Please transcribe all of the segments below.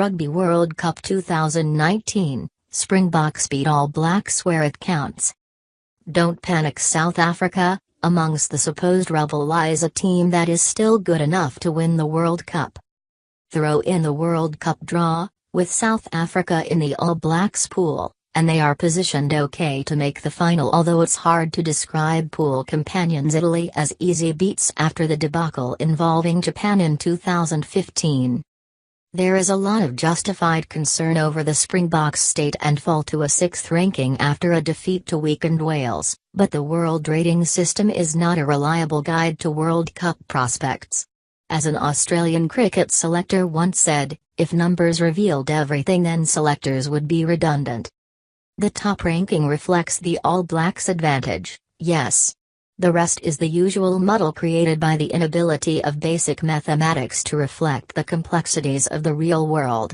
Rugby World Cup 2019, Springboks beat All Blacks where it counts. Don't panic South Africa, amongst the supposed rubble lies a team that is still good enough to win the World Cup. Throw in the World Cup draw, with South Africa in the All Blacks pool, and they are positioned okay to make the final, although it's hard to describe pool companions Italy as easy beats after the debacle involving Japan in 2015. There is a lot of justified concern over the Springboks' state and fall to a 6th ranking after a defeat to weakened Wales, but the world rating system is not a reliable guide to World Cup prospects. As an Australian cricket selector once said, if numbers revealed everything then selectors would be redundant. The top ranking reflects the All Blacks' advantage, yes. The rest is the usual muddle created by the inability of basic mathematics to reflect the complexities of the real world.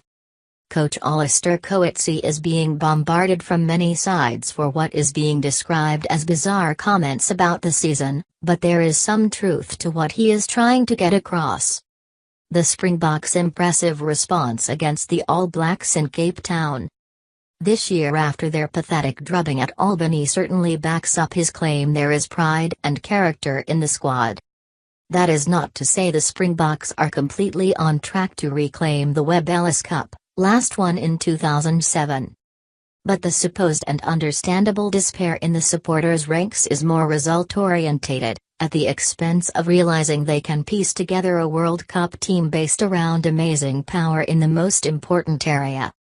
Coach Alistair Coetzee is being bombarded from many sides for what is being described as bizarre comments about the season, but there is some truth to what he is trying to get across. The Springboks' impressive response against the All Blacks in Cape Town this year after their pathetic drubbing at Albany certainly backs up his claim there is pride and character in the squad. That is not to say the Springboks are completely on track to reclaim the Webb Ellis Cup, last one in 2007. But the supposed and understandable despair in the supporters' ranks is more result-orientated, at the expense of realizing they can piece together a World Cup team based around amazing power in the most important area.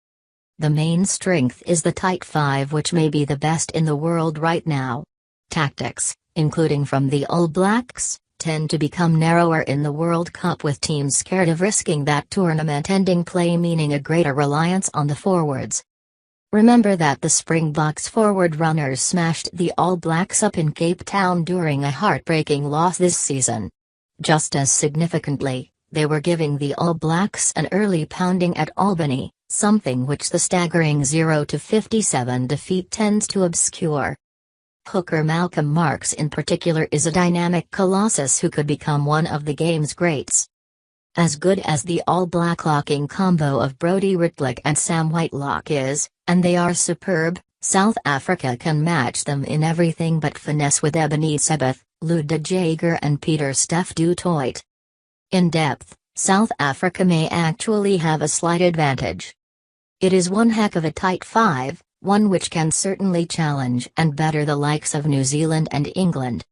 The main strength is the tight five, which may be the best in the world right now. Tactics, including from the All Blacks, tend to become narrower in the World Cup, with teams scared of risking that tournament-ending play, meaning a greater reliance on the forwards. Remember that the Springboks forward runners smashed the All Blacks up in Cape Town during a heartbreaking loss this season. Just as significantly, they were giving the All Blacks an early pounding at Albany, something which the staggering 0-57 defeat tends to obscure. Hooker Malcolm Marx in particular is a dynamic colossus who could become one of the game's greats. As good as the all-black locking combo of Brodie Ritlick and Sam Whitelock is, and they are superb, South Africa can match them in everything but finesse with Ebony Sebeth, Lou de Jager and Peter Steph du Toit. In depth, South Africa may actually have a slight advantage. It is one heck of a tight five, one which can certainly challenge and better the likes of New Zealand and England.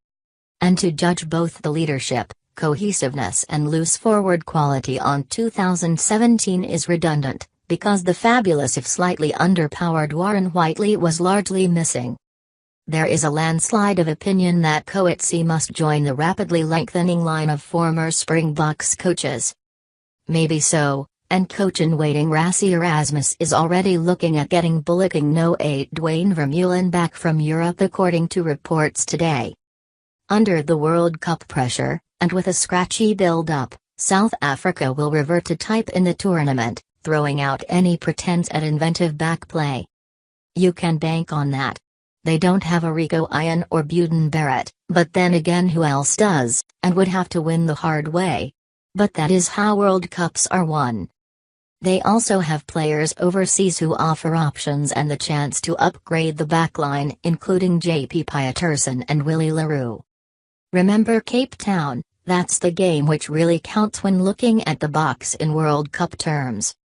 And to judge both the leadership, cohesiveness and loose forward quality on 2017 is redundant, because the fabulous if slightly underpowered Warren Whiteley was largely missing. There is a landslide of opinion that Coetzee must join the rapidly lengthening line of former Springboks coaches. Maybe so, and coach-in-waiting Rassie Erasmus is already looking at getting bullocking No. 8 Dwayne Vermeulen back from Europe, according to reports today. Under the World Cup pressure, and with a scratchy build-up, South Africa will revert to type in the tournament, throwing out any pretense at inventive backplay. You can bank on that. They don't have a Rico Ian or Buden Barrett, but then again who else does, and would have to win the hard way. But that is how World Cups are won. They also have players overseas who offer options and the chance to upgrade the backline, including JP Pietersen and Willie Leroux. Remember Cape Town, that's the game which really counts when looking at the box in World Cup terms.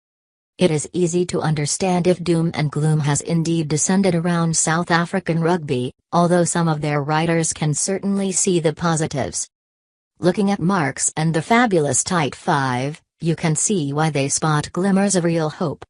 It is easy to understand if doom and gloom has indeed descended around South African rugby, although some of their writers can certainly see the positives. Looking at Marx and the fabulous tight five, you can see why they spot glimmers of real hope.